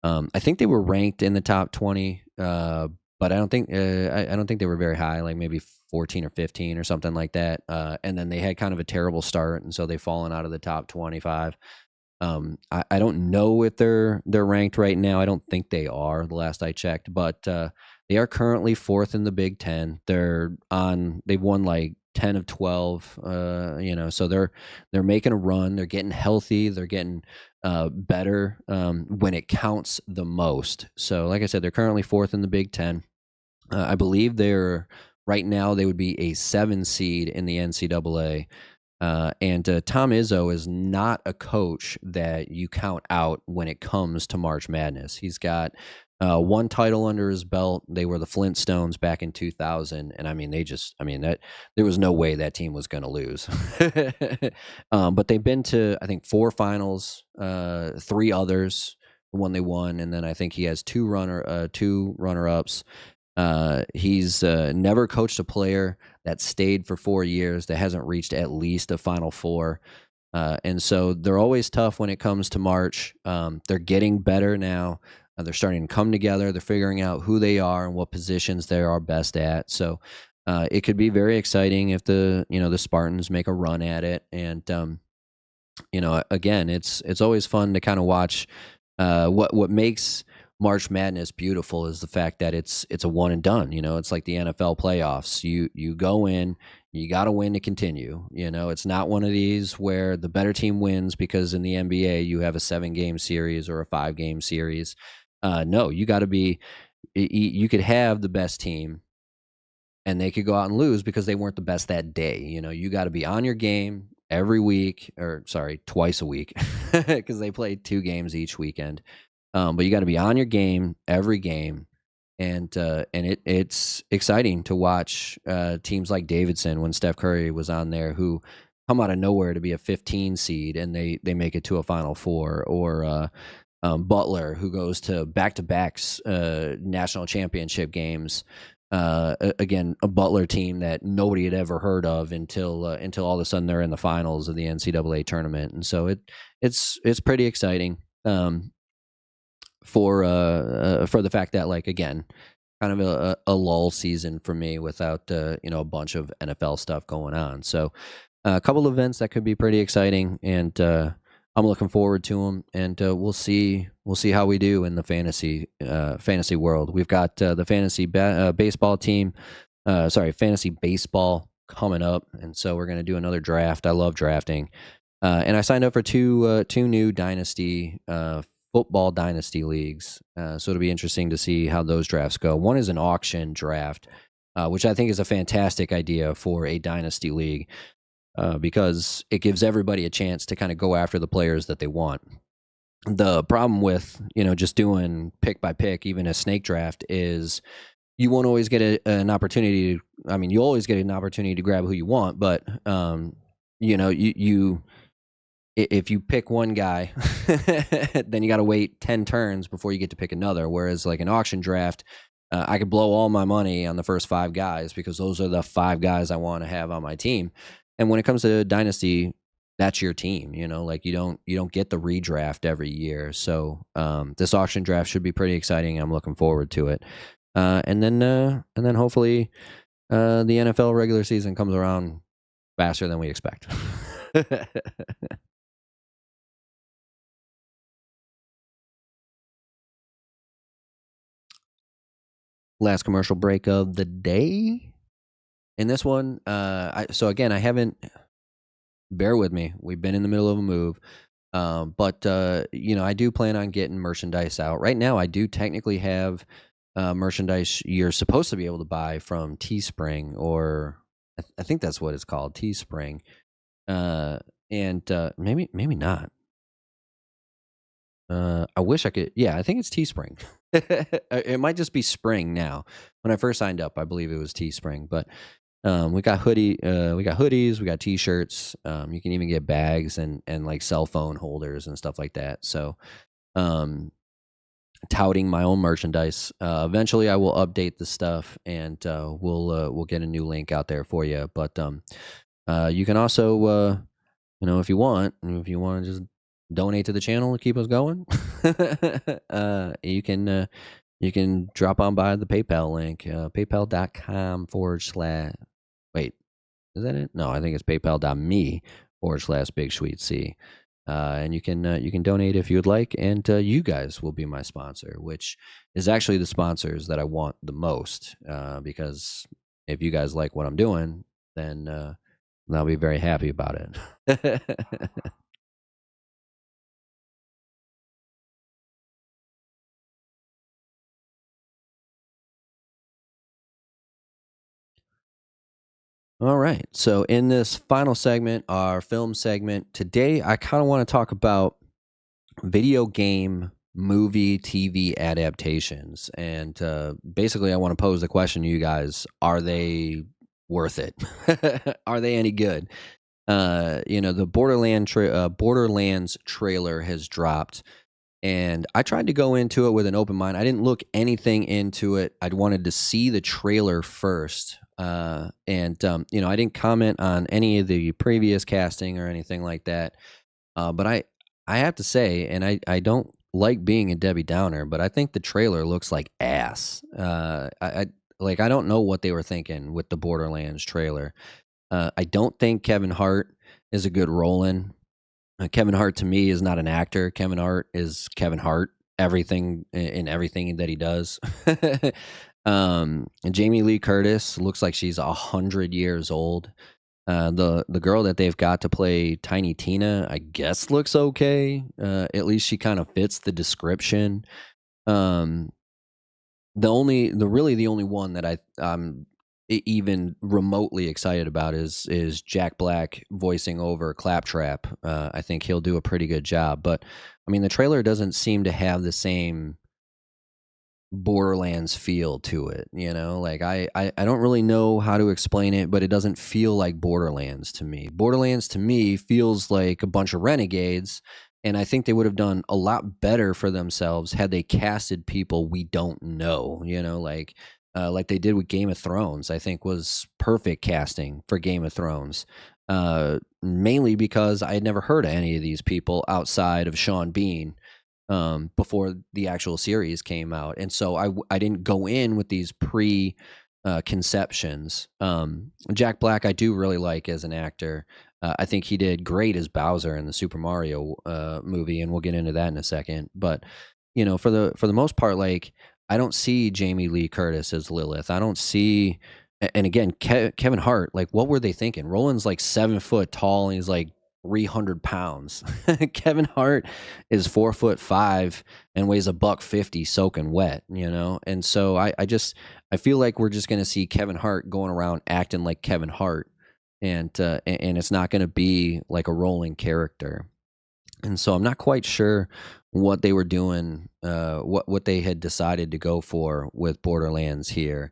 I think they were ranked in the top 20, but I don't think they were very high, like maybe 14 or 15 or something like that. And then they had kind of a terrible start, and so they've fallen out of the top 25. I don't know if they're ranked right now. I don't think they are. The last I checked, but they are currently fourth in the Big Ten. They've won like 10 of 12. So they're making a run. They're getting healthy. They're getting better when it counts the most. So, like I said, they're currently fourth in the Big Ten. I believe right now they would be a 7 seed in the NCAA. And Tom Izzo is not a coach that you count out when it comes to March Madness. He's got one title under his belt. They were the Flintstones back in 2000, and I mean, that there was no way that team was going to lose. But they've been to, I think, 4 finals, 3 others, the one they won, and then I think he has 2 runner-ups. He's never coached a player that stayed for 4 years that hasn't reached at least a Final Four. And so they're always tough when it comes to March. They're getting better now. They're starting to come together. They're figuring out who they are and what positions they are best at. So it could be very exciting if the Spartans make a run at it. And again, it's always fun to kind of watch. What makes March Madness beautiful is the fact that it's a one and done. It's like the NFL playoffs. You go in, you got to win to continue. It's not one of these where the better team wins, because in the NBA you have a 7-game series or a 5-game series. No, you got to be. You could have the best team, and they could go out and lose because they weren't the best that day. You got to be on your game every week, or sorry, twice a week, because they play 2 games each weekend. But you got to be on your game every game, and it's exciting to watch teams like Davidson, when Steph Curry was on there, who come out of nowhere to be a 15 seed and they make it to a Final Four, or Butler, who goes to back-to-backs national championship games. Again, a Butler team that nobody had ever heard of until all of a sudden they're in the finals of the NCAA tournament, and so it's pretty exciting. For the fact that, like, again, kind of a lull season for me without a bunch of NFL stuff going on. So a couple of events that could be pretty exciting, and I'm looking forward to them. And we'll see how we do in the fantasy world. We've got the fantasy baseball team, fantasy baseball coming up, and so we're going to do another draft. I love drafting, and I signed up for two new dynasty football dynasty leagues. So it'll be interesting to see how those drafts go. One is an auction draft, which I think is a fantastic idea for a dynasty league, because it gives everybody a chance to kind of go after the players that they want. The problem with, just doing pick by pick, even a snake draft, is you won't always get an opportunity. You always get an opportunity to grab who you want, but if you pick one guy, then you got to wait 10 turns before you get to pick another. Whereas, like an auction draft, I could blow all my money on the first 5 guys, because those are the 5 guys I want to have on my team. And when it comes to dynasty, that's your team. Like you don't get the redraft every year. So this auction draft should be pretty exciting. I'm looking forward to it. And then hopefully the NFL regular season comes around faster than we expect. Last commercial break of the day. In this one, so again, I haven't. Bear with me. We've been in the middle of a move. But I do plan on getting merchandise out. Right now, I do technically have merchandise you're supposed to be able to buy from Teespring, or I think that's what it's called, Teespring. Uh, and maybe not. I wish I could. Yeah, I think it's Teespring. It might just be Spring now. When I first signed up, I believe it was Teespring. But we got hoodies, we got T-shirts. You can even get bags and like cell phone holders and stuff like that. So, um, touting my own merchandise. Eventually, I will update the stuff, and we'll get a new link out there for you. But you can also, if you want to just donate to the channel to keep us going, you can drop on by the PayPal link, paypal.com/. Wait, is that it? No, I think it's paypal.me/BigSweetC. And you can donate if you would like, and you guys will be my sponsor, which is actually the sponsors that I want the most. Because if you guys like what I'm doing, then I'll be very happy about it. All right. So, in this final segment, our film segment, today I kind of want to talk about video game, movie, TV adaptations. And basically, I want to pose the question to you guys: are they worth it? Are they any good? The Borderlands trailer has dropped, and I tried to go into it with an open mind. I didn't look anything into it. I wanted to see the trailer first. I didn't comment on any of the previous casting or anything like that. But I have to say, and I don't like being a Debbie Downer, but I think the trailer looks like ass. I don't know what they were thinking with the Borderlands trailer. I don't think Kevin Hart is a good Roland. Kevin Hart to me is not an actor. Kevin Hart is Kevin Hart. Everything in everything that he does. And Jamie Lee Curtis looks like she's 100 years old. The girl that they've got to play Tiny Tina, I guess, looks okay. At least she kind of fits the description. Um, the only one that I'm even remotely excited about is Jack Black voicing over Claptrap. I think he'll do a pretty good job. But I mean, the trailer doesn't seem to have the same Borderlands feel to it, like I don't really know how to explain it, but it doesn't feel like Borderlands to me. Borderlands to me feels like a bunch of renegades, and I think they would have done a lot better for themselves had they casted people we don't know, like they did with Game of Thrones. I think was perfect casting for Game of Thrones. Mainly because I had never heard of any of these people outside of Sean Bean before the actual series came out, and so I didn't go in with these conceptions. Jack Black I do really like as an actor. I think he did great as Bowser in the Super Mario movie, and we'll get into that in a second. But for the most part, like I don't see Jamie Lee Curtis as Lilith. I don't see, and again, Kevin Hart. Like, what were they thinking? Roland's like 7 foot tall, and he's like 300 pounds. Kevin Hart is 4'5" and weighs $150 soaking wet, And so I feel like we're just gonna see Kevin Hart going around acting like Kevin Hart, and it's not gonna be like a rolling character. And so I'm not quite sure what they were doing, what they had decided to go for with Borderlands here.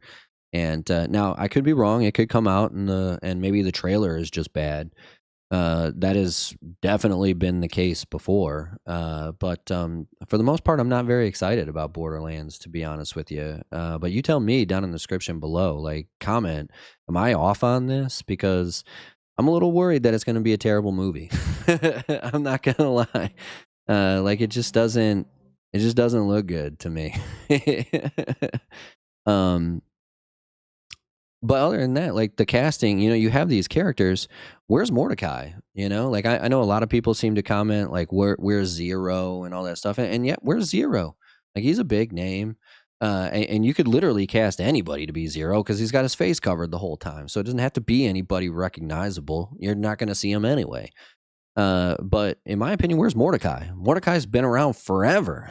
And now I could be wrong. It could come out and maybe the trailer is just bad. That has definitely been the case before. But for the most part, I'm not very excited about Borderlands, to be honest with you. But you tell me down in the description below, like, comment, am I off on this? Because I'm a little worried that it's going to be a terrible movie. I'm not going to lie. Like, it just doesn't look good to me. um, but other than that, like the casting, you have these characters. Where's Mordecai? Like I know a lot of people seem to comment like where's Zero and all that stuff, and yet where's Zero? Like he's a big name, and you could literally cast anybody to be Zero because he's got his face covered the whole time, so it doesn't have to be anybody recognizable. You're not going to see him anyway. But in my opinion, where's Mordecai? Mordecai's been around forever.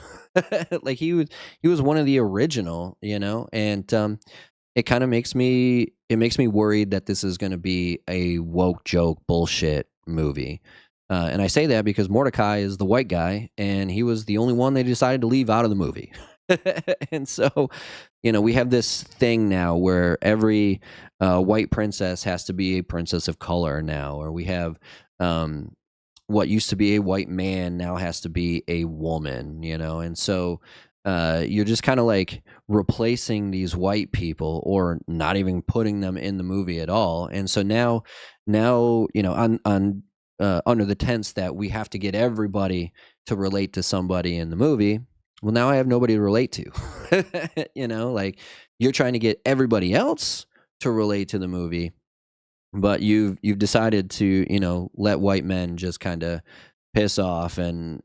Like he was one of the original, and it kind of makes me worried that this is going to be a woke joke bullshit movie. And I say that because Mordecai is the white guy, and he was the only one they decided to leave out of the movie. And so, we have this thing now where every white princess has to be a princess of color now, or we have what used to be a white man now has to be a woman, and so you're just kind of like replacing these white people or not even putting them in the movie at all. And so now on under the tense that we have to get everybody to relate to somebody in the movie. Well, now I have nobody to relate to. Like you're trying to get everybody else to relate to the movie, but you've decided to let white men just kind of piss off and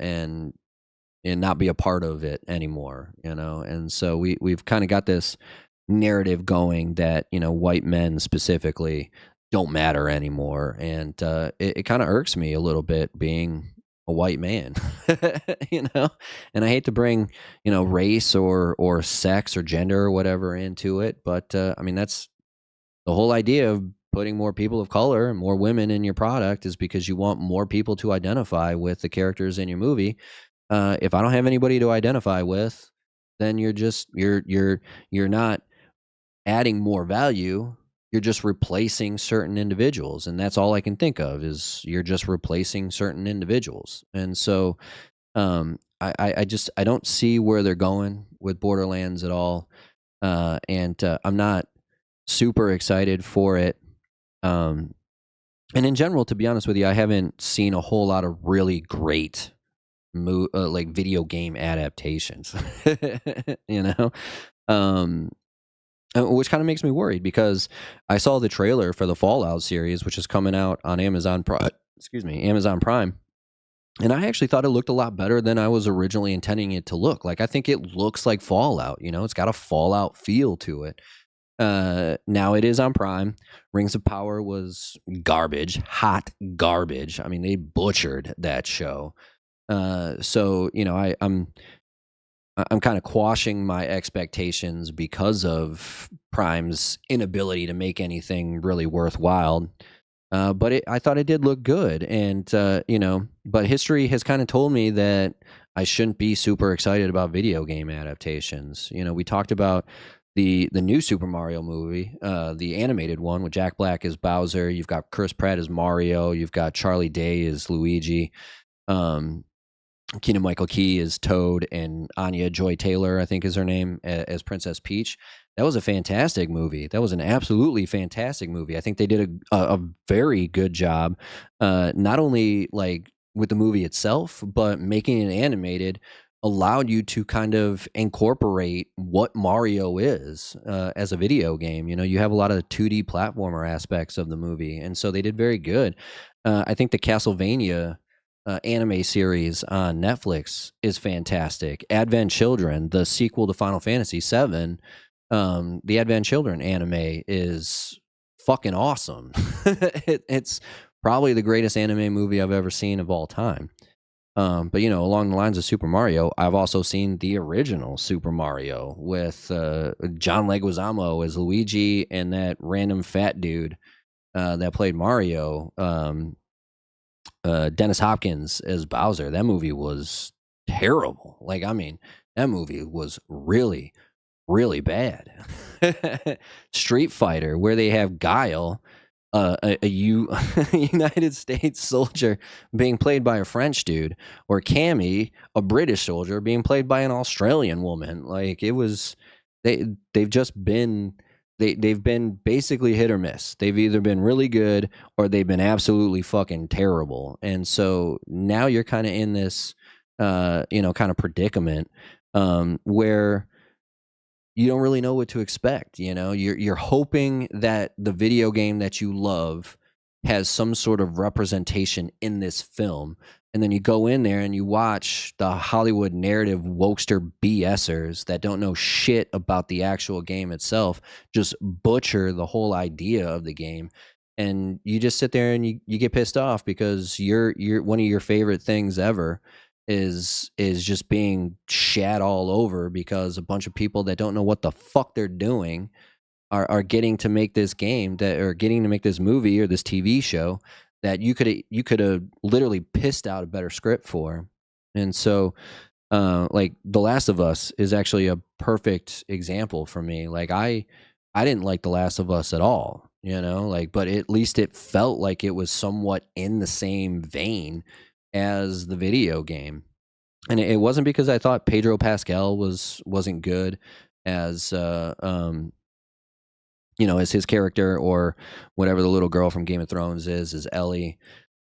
not be a part of it anymore, and so we've kind of got this narrative going that white men specifically don't matter anymore, and it kind of irks me a little bit being a white man. And I hate to bring race or sex or gender or whatever into it, but I mean that's the whole idea of putting more people of color and more women in your product, is because you want more people to identify with the characters in your movie. If I don't have anybody to identify with, then you're not adding more value. You're just replacing certain individuals, and that's all I can think of is you're just replacing certain individuals. And so I don't see where they're going with Borderlands at all, and I'm not super excited for it. And in general, to be honest with you, I haven't seen a whole lot of really great like video game adaptations, you know, um, which kind of makes me worried because I saw the trailer for the Fallout series, which is coming out on Amazon Prime. Excuse me, Amazon Prime. And I actually thought it looked a lot better than I was originally intending it to look. Like I think it looks like Fallout. It's got a Fallout feel to it. Now it is on Prime. Rings of Power was garbage, hot garbage. I mean, they butchered that show. So I'm kind of quashing my expectations because of Prime's inability to make anything really worthwhile. But I thought it did look good, and but history has kind of told me that I shouldn't be super excited about video game adaptations. We talked about the new Super Mario movie, the animated one with Jack Black as Bowser. You've got Chris Pratt as Mario. You've got Charlie Day as Luigi. Keegan Michael Key is Toad, and Anya Joy Taylor, I think is her name, as Princess Peach. That was a fantastic movie. That was an absolutely fantastic movie. I think they did a very good job, not only like with the movie itself, but making it animated allowed you to kind of incorporate what Mario is as a video game. You have a lot of 2D platformer aspects of the movie, and so they did very good. I think the Castlevania anime series on Netflix is fantastic. Advent Children, the sequel to Final Fantasy VII, the Advent Children anime is fucking awesome. It's probably the greatest anime movie I've ever seen of all time. But along the lines of Super Mario, I've also seen the original Super Mario with John Leguizamo as Luigi and that random fat dude that played Mario, Dennis Hopkins as Bowser. That movie was terrible. Like, I mean, that movie was really, really bad. Street Fighter, where they have Guile, a United States soldier being played by a French dude, or Cammy, a British soldier being played by an Australian woman. Like it was, they've just been they've been basically hit or miss. They've either been really good or they've been absolutely fucking terrible. And so now you're kind of in this kind of predicament where you don't really know what to expect. You're hoping that the video game that you love has some sort of representation in this film, and then you go in there and you watch the Hollywood narrative wokester BSers that don't know shit about the actual game itself just butcher the whole idea of the game. and you just sit there and you get pissed off because you're one of your favorite things ever is just being shat all over because a bunch of people that don't know what the fuck they're doing are getting to make this game that or getting to make this movie or this TV show that you could have literally pissed out a better script for. And so like The Last of Us is actually a perfect example for me. Like I didn't like The Last of Us at all, you know, like but at least it felt like it was somewhat in the same vein as the video game. And it wasn't because I thought Pedro Pascal wasn't good as you know, as his character or whatever the little girl from Game of Thrones is Ellie.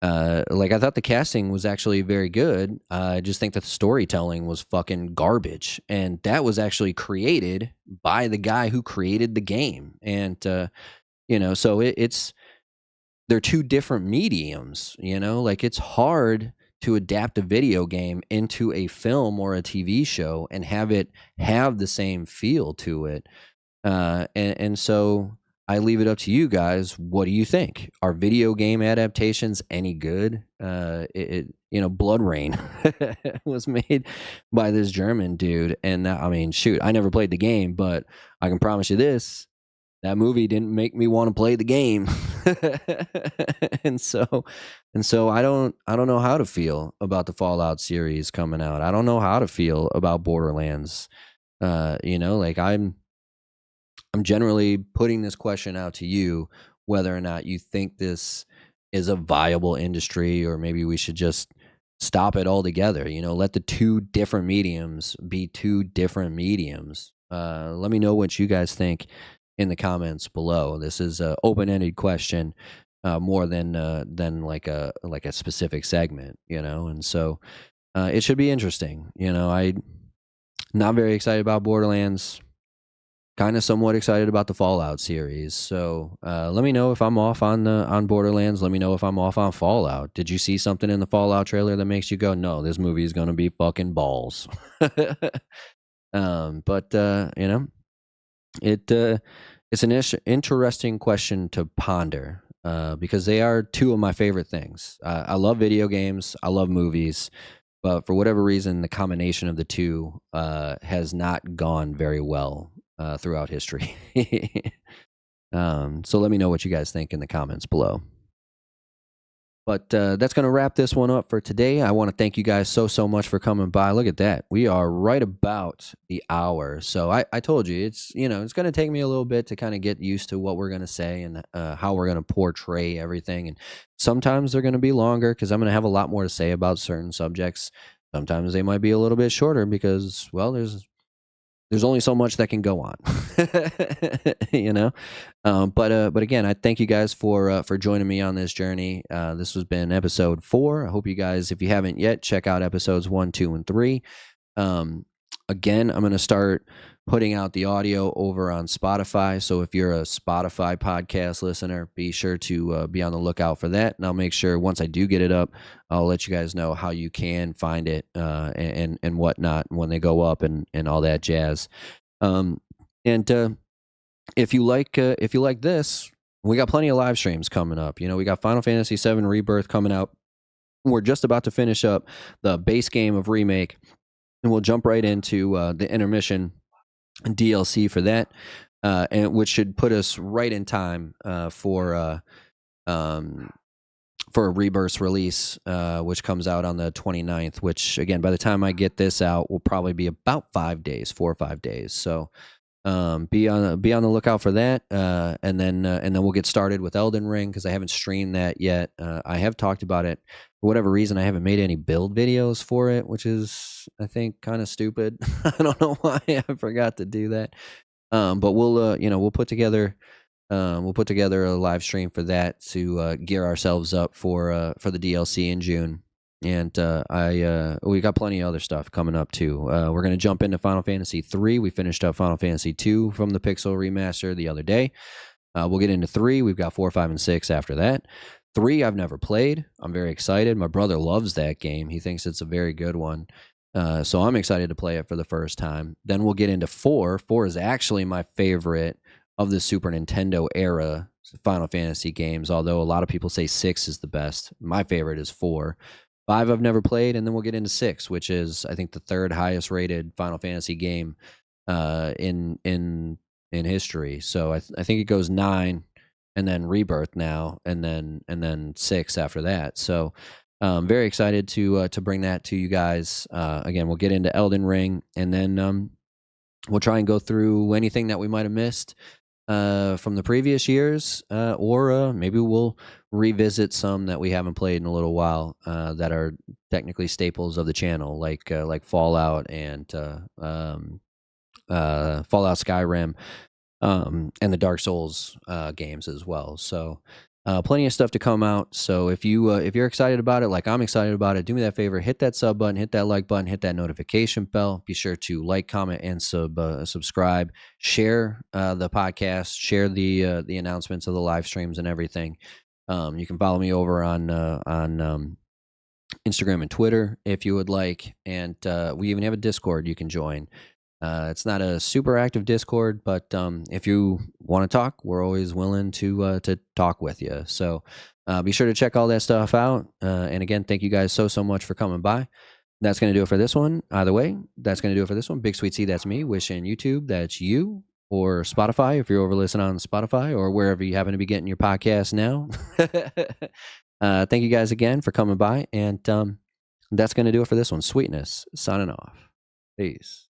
Like I thought the casting was actually very good. I just think that the storytelling was fucking garbage, and that was actually created by the guy who created the game. And you know, so it's they're two different mediums. You know, like it's hard to adapt a video game into a film or a TV show and have it have the same feel to it. And so I leave it up to you guys. What do you think? Are video game adaptations any good? You know, Blood Rain was made by this German dude, and I mean, shoot, I never played the game, but I can promise you this: that movie didn't make me want to play the game. and so, and so I don't know how to feel about the Fallout series coming out. I don't know how to feel about Borderlands. You know, like I'm generally putting this question out to you whether or not you think this is a viable industry or maybe we should just stop it altogether. You know, let the two different mediums be two different mediums. Let me know what you guys think in the comments below. This is an open-ended question more than like a specific segment, you know, and so it should be interesting. You know, I'm not very excited about Borderlands, kind of somewhat excited about the Fallout series. So let me know if I'm off on Borderlands. Let me know if I'm off on Fallout. Did you see something in the Fallout trailer that makes you go, no, this movie is going to be fucking balls? But you know, it's an interesting question to ponder because they are two of my favorite things. I love video games. I love movies. But for whatever reason, the combination of the two has not gone very well throughout history. So let me know what you guys think in the comments below. But that's going to wrap this one up for today. I want to thank you guys so much for coming by. Look at that. We are right about the hour. So I told you, it's, you know, it's going to take me a little bit to kind of get used to what we're going to say and how we're going to portray everything. And sometimes they're going to be longer because I'm going to have a lot more to say about certain subjects. Sometimes they might be a little bit shorter because, well, there's only so much that can go on, you know. But again, I thank you guys for joining me on this journey. This has been episode 4. I hope you guys, if you haven't yet, check out episodes 1, 2, and 3. Again, I'm going to start putting out the audio over on Spotify. So if you're a Spotify podcast listener, be sure to be on the lookout for that. And I'll make sure once I do get it up, I'll let you guys know how you can find it and whatnot when they go up and all that jazz. And if you like this, we got plenty of live streams coming up. You know, we got Final Fantasy VII Rebirth coming out. We're just about to finish up the base game of Remake, and we'll jump right into the intermission DLC for that, and which should put us right in time for a Rebirth release, which comes out on the 29th, which again, by the time I get this out, will probably be about 5 days, 4 or 5 days. So be on the lookout for that, and then we'll get started with Elden Ring because I haven't streamed that yet. I have talked about it. For whatever reason, I haven't made any build videos for it, which is, I think, kind of stupid. I don't know why I forgot to do that. But we'll put together a live stream for that to gear ourselves up for the DLC in June. And we got plenty of other stuff coming up too. We're gonna jump into Final Fantasy 3. We finished up Final Fantasy 2 from the Pixel remaster the other day. We'll get into 3. We've got 4, 5, and 6 after that. 3 I've never played. I'm very excited. My brother loves that game. He thinks it's a very good one. So I'm excited to play it for the first time. Then we'll get into 4. 4 is actually my favorite of the Super Nintendo era Final Fantasy games, although a lot of people say 6 is the best. My favorite is 4. 5 I've never played, and then we'll get into 6, which is I think the third highest rated Final Fantasy game in history. So I think it goes 9 and then Rebirth now, and then 6 after that. So very excited to bring that to you guys. Again, we'll get into Elden Ring, and then we'll try and go through anything that we might have missed from the previous years, or maybe we'll revisit some that we haven't played in a little while that are technically staples of the channel, like Fallout and Fallout Skyrim, and the Dark Souls games as well. So plenty of stuff to come out. So if you're excited about it, like I'm excited about it, do me that favor, hit that sub button, hit that like button, hit that notification bell. Be sure to like, comment, and subscribe. Share the podcast, share the announcements of the live streams and everything. You can follow me over on Instagram and Twitter if you would like, and we even have a Discord you can join. It's not a super active Discord, but if you want to talk, we're always willing to talk with you. So be sure to check all that stuff out. And again, thank you guys so much for coming by. That's going to do it for this one. Either way, that's going to do it for this one. BigSweetC, that's me. Wishing YouTube, that's you. Or Spotify, if you're over listening on Spotify, or wherever you happen to be getting your podcast now. Thank you guys again for coming by. And that's going to do it for this one. Sweetness, signing off. Peace.